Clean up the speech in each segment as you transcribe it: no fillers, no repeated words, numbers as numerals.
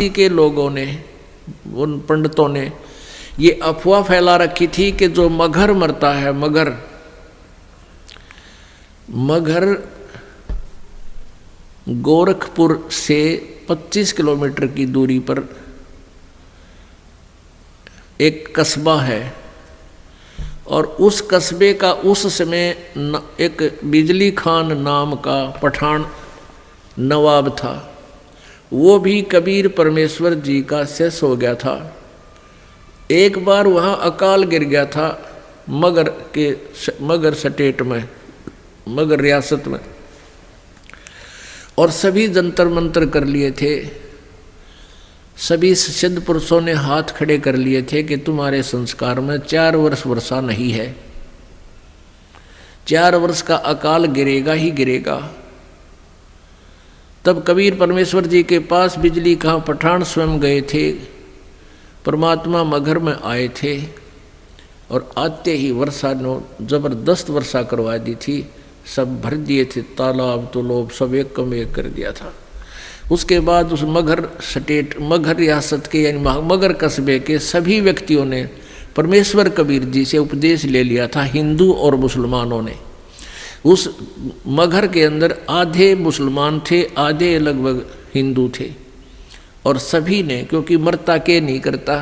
के लोगों ने, उन पंडितों ने ये अफवाह फैला रखी थी कि जो मगर मरता है, मगर गोरखपुर से 25 किलोमीटर की दूरी पर एक कस्बा है और उस कस्बे का उस समय एक बिजली खान नाम का पठान नवाब था। वो भी कबीर परमेश्वर जी का शिष्य हो गया था। एक बार वहाँ अकाल गिर गया था मगर स्टेट में, मगर रियासत में, और सभी जंतर मंतर कर लिए थे। सभी सिद्ध पुरुषों ने हाथ खड़े कर लिए थे कि तुम्हारे संस्कार में 4 वर्ष वर्षा नहीं है, 4 वर्ष का अकाल गिरेगा ही गिरेगा। तब कबीर परमेश्वर जी के पास बिजली खां पठान स्वयं गए थे, परमात्मा मगर में आए थे और आते ही वर्षा ने जबरदस्त वर्षा करवा दी थी। सब भर दिए थे, तालाब तालाब सब एक कम एक कर दिया था। उसके बाद उस मगर स्टेट, मगर रियासत के यानी मगर कस्बे के सभी व्यक्तियों ने परमेश्वर कबीर जी से उपदेश ले लिया था। हिंदू और मुसलमानों ने, उस मगर के अंदर आधे मुसलमान थे, आधे लगभग हिंदू थे, और सभी ने, क्योंकि मरता के नहीं करता,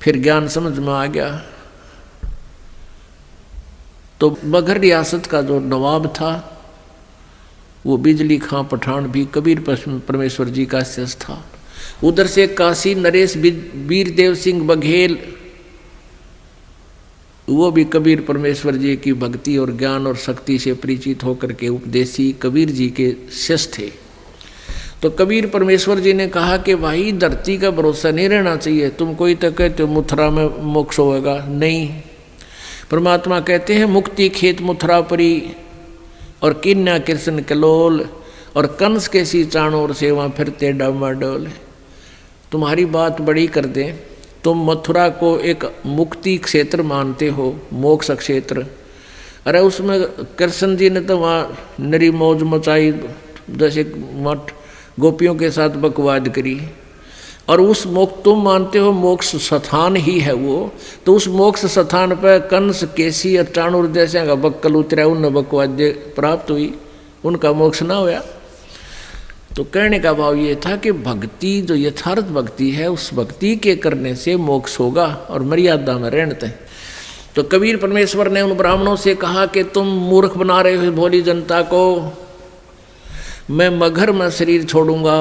फिर ज्ञान समझ में आ गया। तो मगर रियासत का जो नवाब था वो बिजली खां पठान भी कबीर परमेश्वर जी का शिष्य था। उधर से काशी नरेश वीरदेव सिंह बघेल, वो भी कबीर परमेश्वर जी की भक्ति और ज्ञान और शक्ति से परिचित होकर के उपदेशी कबीर जी के शिष्य थे। तो कबीर परमेश्वर जी ने कहा कि भाई धरती का भरोसा नहीं रहना चाहिए। तुम कोई तो कहते हो मथुरा में मोक्ष होगा, नहीं। परमात्मा कहते हैं मुक्ति खेत मथुरा परी और किन्या कृष्ण कलोल और कंस के सी चाणोर से वहाँ फिरते डामाडोल। तुम्हारी बात बड़ी कर दें, तुम मथुरा को एक मुक्ति क्षेत्र मानते हो, मोक्ष क्षेत्र। अरे उसमें कृष्ण जी ने तो वहाँ नरी मौज मचाई, जैसे मठ गोपियों के साथ बकवाद करी, और उस मोक्ष तुम मानते हो मोक्ष स्थान ही है वो। तो उस मोक्ष स्थान पर कंस केसी और चाणूर जैसे का बक्कल उतरा, उन बकवाद प्राप्त हुई, उनका मोक्ष ना होया। तो कहने का भाव ये था कि भक्ति जो यथार्थ भक्ति है, उस भक्ति के करने से मोक्ष होगा और मर्यादा में रहते हैं। तो कबीर परमेश्वर ने उन ब्राह्मणों से कहा कि तुम मूर्ख बना रहे हो भोली जनता को, मैं मगर में शरीर छोड़ूंगा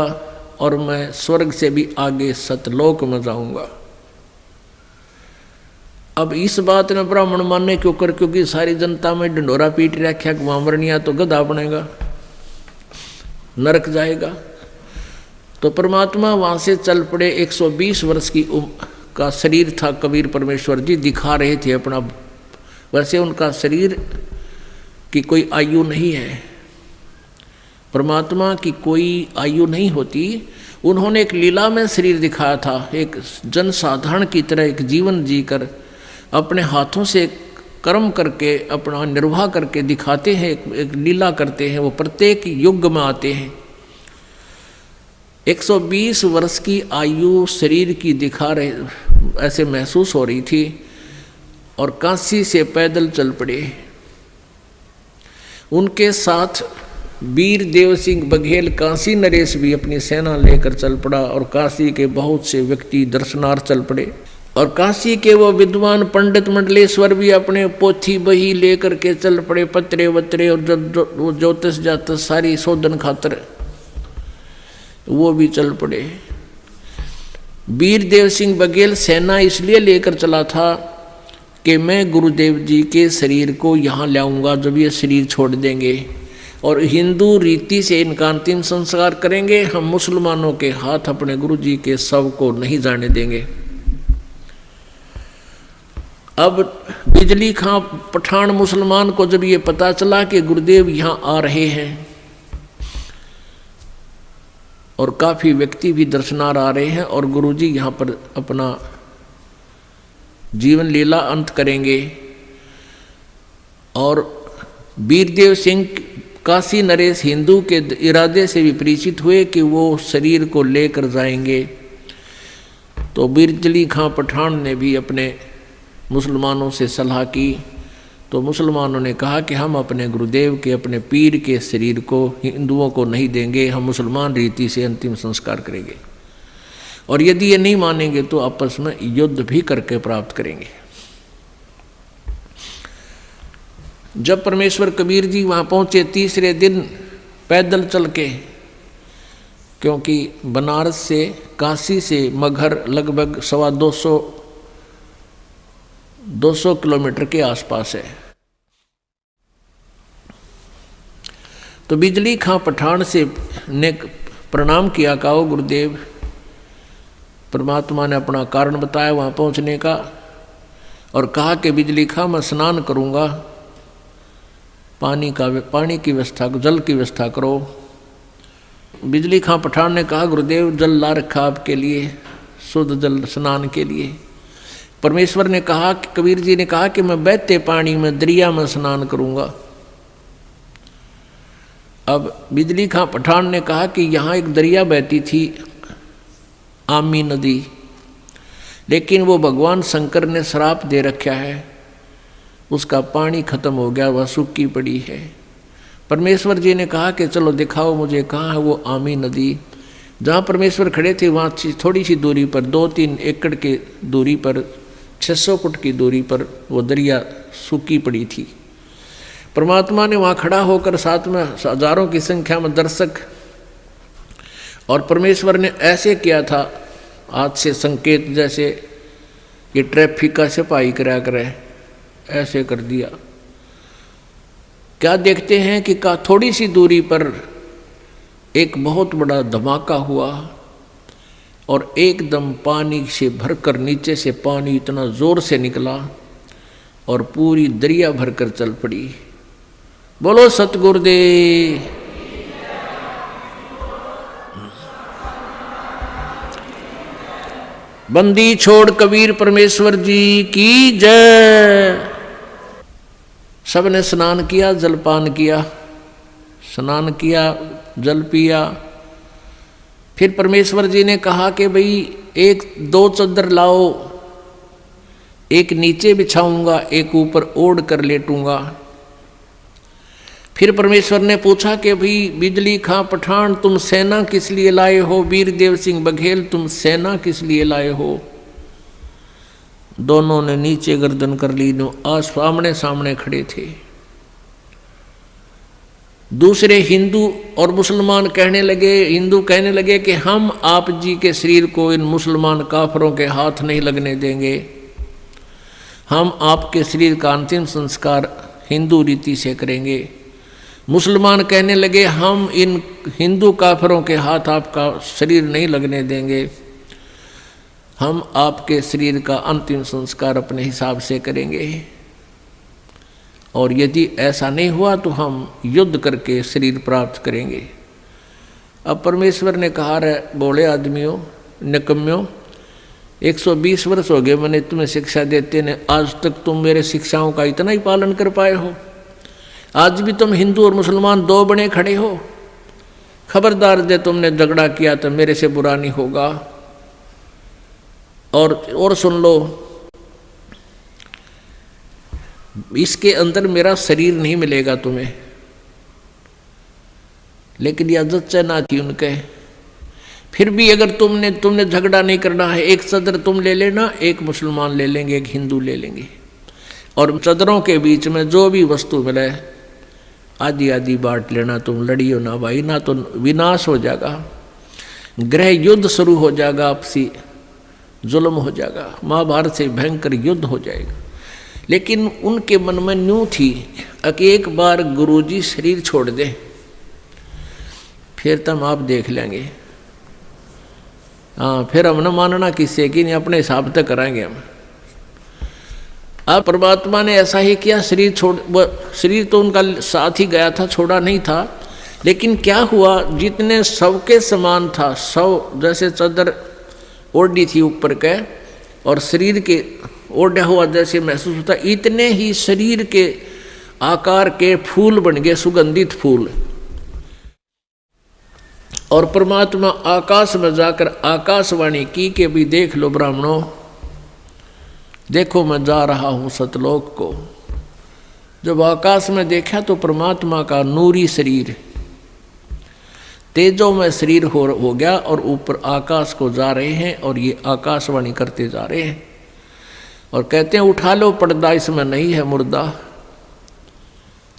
और मैं स्वर्ग से भी आगे सतलोक में जाऊंगा। अब इस बात ने ब्राह्मण मानने क्यों कर, क्योंकि सारी जनता में ढंडोरा पीट रखा कि वहां मरनिया तो गधा बनेगा, नरक जाएगा। तो परमात्मा वहां से चल पड़े। 120 वर्ष की का शरीर था कबीर परमेश्वर जी, दिखा रहे थे अपना। वैसे उनका शरीर की कोई आयु नहीं है, परमात्मा की कोई आयु नहीं होती। उन्होंने एक लीला में शरीर दिखाया था, एक जनसाधारण की तरह एक जीवन जीकर अपने हाथों से कर्म करके अपना निर्वाह करके दिखाते हैं, एक लीला करते हैं। वो प्रत्येक युग में आते हैं। 120 वर्ष की आयु शरीर की दिखा रहे, ऐसे महसूस हो रही थी, और काशी से पैदल चल पड़े। उनके साथ वीरदेव सिंह बघेल काशी नरेश भी अपनी सेना लेकर चल पड़ा, और काशी के बहुत से व्यक्ति दर्शनार्थ चल पड़े। और काशी के वो विद्वान पंडित मंडलेश्वर भी अपने पोथी बही लेकर के चल पड़े, पत्रे वत्रे और वो ज्योतिष जातस सारी शोधन खातर वो भी चल पड़े। वीरदेव सिंह बघेल सेना इसलिए लेकर चला था कि मैं गुरुदेव जी के शरीर को यहाँ लाऊंगा जब ये शरीर छोड़ देंगे, और हिंदू रीति से इनका अंतिम संस्कार करेंगे। हम मुसलमानों के हाथ अपने गुरु जी के शव को नहीं जाने देंगे। अब बिजली खां पठान मुसलमान को जब ये पता चला कि गुरुदेव यहाँ आ रहे हैं और काफी व्यक्ति भी दर्शनार्थ आ रहे हैं और गुरुजी यहाँ पर अपना जीवन लीला अंत करेंगे, और वीरदेव सिंह काशी नरेश हिंदू के इरादे से भी परिचित हुए कि वो शरीर को लेकर जाएंगे। तो बिजली खां पठान ने भी अपने मुसलमानों से सलाह की। तो मुसलमानों ने कहा कि हम अपने गुरुदेव के, अपने पीर के शरीर को हिंदुओं को नहीं देंगे, हम मुसलमान रीति से अंतिम संस्कार करेंगे, और यदि ये नहीं मानेंगे तो आपस में युद्ध भी करके प्राप्त करेंगे। जब परमेश्वर कबीर जी वहाँ पहुँचे तीसरे दिन पैदल चल के, क्योंकि बनारस से, काशी से मगहर लगभग 200 किलोमीटर के आसपास है। तो बिजली खां पठान से ने प्रणाम किया, कहो गुरुदेव। परमात्मा ने अपना कारण बताया वहाँ पहुँचने का, और कहा कि बिजली खां मैं स्नान करूँगा, पानी की व्यवस्था, जल की व्यवस्था करो। बिजली खां पठान ने कहा गुरुदेव जल ला रखा आपके लिए, शुद्ध जल स्नान के लिए। परमेश्वर ने कहा कि कबीर जी ने कहा कि मैं बहते पानी में, दरिया में स्नान करूँगा। अब बिजली खां पठान ने कहा कि यहाँ एक दरिया बहती थी, आमी नदी, लेकिन वो भगवान शंकर ने श्राप दे रखा है, उसका पानी खत्म हो गया, वह सूखी पड़ी है। परमेश्वर जी ने कहा कि चलो दिखाओ मुझे कहाँ है वो आमी नदी। जहाँ परमेश्वर खड़े थे वहाँ थोड़ी सी दूरी पर, 2-3 एकड़ के दूरी पर, 600 फुट की दूरी पर वो दरिया सूखी पड़ी थी। परमात्मा ने वहाँ खड़ा होकर साथ में हजारों की संख्या में दर्शक, और परमेश्वर ने ऐसे किया था हाथ से संकेत, जैसे ये ट्रैफिक का सिपाही करा करे, ऐसे कर दिया। क्या देखते हैं कि थोड़ी सी दूरी पर एक बहुत बड़ा धमाका हुआ, और एकदम पानी से भरकर नीचे से पानी इतना जोर से निकला और पूरी दरिया भरकर चल पड़ी। बोलो सतगुरुदेव। बंदी छोड़ कबीर परमेश्वर जी की जय। सबने स्नान किया, जलपान किया, स्नान किया, जल पिया। फिर परमेश्वर जी ने कहा कि भाई 1-2 चादर लाओ, एक नीचे बिछाऊंगा, एक ऊपर ओढ़ कर लेटूंगा। फिर परमेश्वर ने पूछा कि भाई बिजली खां पठान तुम सेना किस लिए लाए हो, वीर देव सिंह बघेल तुम सेना किस लिए लाए हो। दोनों ने नीचे गर्दन कर ली, आज सामने सामने खड़े थे। दूसरे हिंदू और मुसलमान कहने लगे, हिंदू कहने लगे कि हम आप जी के शरीर को इन मुसलमान काफरों के हाथ नहीं लगने देंगे, हम आपके शरीर का अंतिम संस्कार हिंदू रीति से करेंगे। मुसलमान कहने लगे हम इन हिंदू काफरों के हाथ आपका शरीर नहीं लगने देंगे, हम आपके शरीर का अंतिम संस्कार अपने हिसाब से करेंगे, और यदि ऐसा नहीं हुआ तो हम युद्ध करके शरीर प्राप्त करेंगे। अब परमेश्वर ने कहा रे बोले आदमियों, निकम्यों, 120 वर्ष हो गए मैंने तुम्हें शिक्षा देते ने, आज तक तुम मेरे शिक्षाओं का इतना ही पालन कर पाए हो। आज भी तुम हिंदू और मुसलमान 2 बने खड़े हो। खबरदार दे तुमने झगड़ा किया तो मेरे से बुरा नहीं होगा। और सुन लो, इसके अंदर मेरा शरीर नहीं मिलेगा तुम्हें, लेकिन यह इज्जत ना की उनके। फिर भी अगर तुमने झगड़ा नहीं करना है, एक चदर तुम ले लेना, एक मुसलमान ले लेंगे, एक हिंदू ले लेंगे, और चदरों के बीच में जो भी वस्तु मिले आधी आधी बांट लेना। तुम लड़ियो ना भाई, ना तो विनाश हो जाएगा, गृह युद्ध शुरू हो जाएगा, आपसी जुल्म हो जाएगा, महाभारत से भयंकर युद्ध हो जाएगा। लेकिन उनके मन में न्यू थी कि एक बार गुरुजी शरीर छोड़ दे, फिर तुम आप देख लेंगे। हाँ, फिर हम न मानना किससे कि नहीं, अपने हिसाब तक कराएंगे हम। अब परमात्मा ने ऐसा ही किया, शरीर तो उनका साथ ही गया था, छोड़ा नहीं था। लेकिन क्या हुआ, जितने सबके समान था, सब जैसे चादर ओढ़ी थी ऊपर के और शरीर के ओढ़ा हुआ जैसे महसूस होता, इतने ही शरीर के आकार के फूल बन गए, सुगंधित फूल। और परमात्मा आकाश में जाकर आकाशवाणी की कि भी देख लो ब्राह्मणों, देखो मैं जा रहा हूं सतलोक को। जब आकाश में देखा तो परमात्मा का नूरी शरीर तेजों में शरीर हो गया और ऊपर आकाश को जा रहे हैं और ये आकाशवाणी करते जा रहे हैं और कहते हैं उठा लो पर्दा, इसमें नहीं है मुर्दा।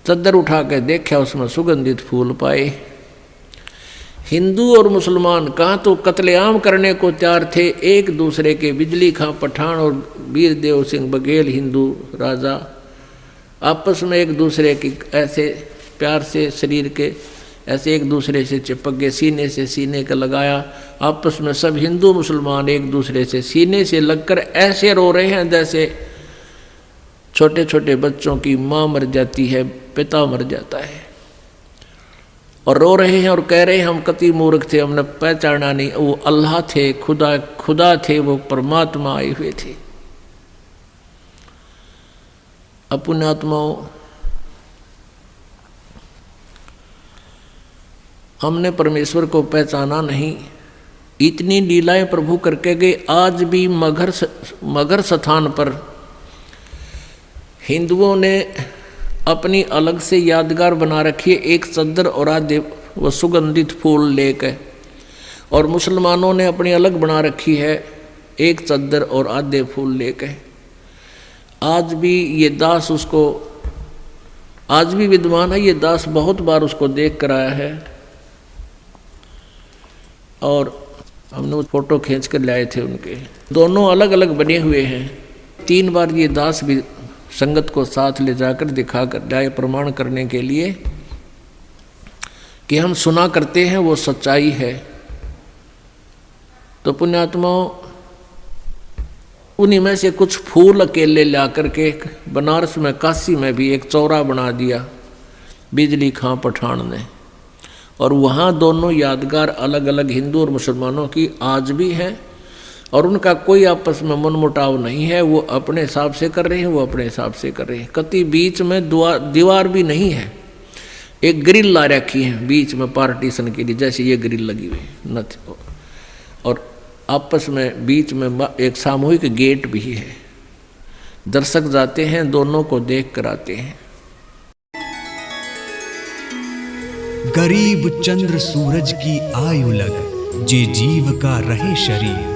चद्दर उठा के देखा, उसमें सुगंधित फूल पाए। हिंदू और मुसलमान कहाँ तो कत्लेआम करने को तैयार थे एक दूसरे के। बिजली खां पठान और वीर देव सिंह बघेल हिंदू राजा आपस में एक दूसरे की ऐसे प्यार से शरीर के ऐसे एक दूसरे से चिपक गए, सीने से सीने का लगाया। आपस में सब हिंदू मुसलमान एक दूसरे से सीने से लगकर ऐसे रो रहे हैं जैसे छोटे छोटे बच्चों की माँ मर जाती है, पिता मर जाता है। और रो रहे हैं और कह रहे हैं हम कति मूर्ख थे, हमने पहचाना नहीं, वो अल्लाह थे, खुदा थे, वो परमात्मा आए हुए थे। अपने आत्माओं, हमने परमेश्वर को पहचाना नहीं। इतनी लीलाएं प्रभु करके गए। आज भी मगर स्थान पर हिंदुओं ने अपनी अलग से यादगार बना रखी है, एक चद्दर और आधे वो सुगंधित फूल लेकर। और मुसलमानों ने अपनी अलग बना रखी है, एक चद्दर और आधे फूल लेकर। आज भी ये दास उसको, आज भी विद्वान है ये दास, बहुत बार उसको देख कर आया है। और हमने वो फोटो खींच कर लाए थे उनके, दोनों अलग अलग बने हुए हैं। 3 बार ये दास भी संगत को साथ ले जाकर दिखा कर लाए, प्रमाण करने के लिए कि हम सुना करते हैं वो सच्चाई है। तो पुण्यात्माओं, उन्हीं में से कुछ फूल अकेले ला करके बनारस में, काशी में भी एक चौरा बना दिया बिजली खां पठान ने। और वहाँ दोनों यादगार अलग अलग हिंदू और मुसलमानों की आज भी हैं और उनका कोई आपस में मनमुटाव नहीं है। वो अपने हिसाब से कर रहे हैं, वो अपने हिसाब से कर रहे हैं। कति बीच में दीवार भी नहीं है, एक ग्रिल ला रखी है बीच में पार्टीशन के लिए, जैसे ये ग्रिल लगी हुई न। और आपस में बीच में एक सामूहिक गेट भी है। दर्शक जाते हैं, दोनों को देख कर आते हैं। गरीब चंद्र सूरज की आयु लग, जे जीव का रहे शरीर।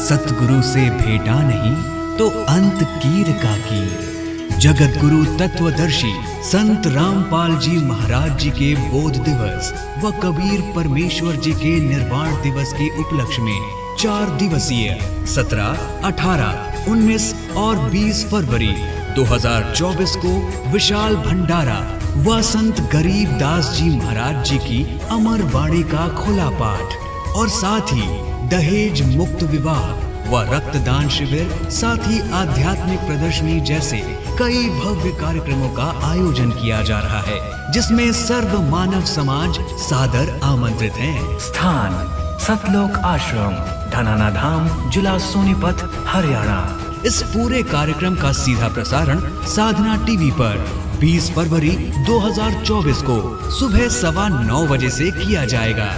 सतगुरु से भेटा नहीं तो अंत कीर का कीर। जगत गुरु तत्वदर्शी संत रामपाल जी महाराज जी के बोध दिवस व कबीर परमेश्वर जी के निर्वाण दिवस के उपलक्ष्य में 4 दिवसीय 17, 18, 19 और 20 फरवरी 2024 को विशाल भंडारा व संत गरीब दास जी महाराज जी की अमर वाणी का खुला पाठ और साथ ही दहेज मुक्त विवाह व रक्तदान शिविर, साथ ही आध्यात्मिक प्रदर्शनी जैसे कई भव्य कार्यक्रमों का आयोजन किया जा रहा है, जिसमें सर्व मानव समाज सादर आमंत्रित है। स्थान सतलोक आश्रम, धनाना धाम, जिला सोनीपत, हरियाणा। इस पूरे कार्यक्रम का सीधा प्रसारण साधना टीवी पर 20 फरवरी 2024 को सुबह 9:15 बजे से किया जाएगा।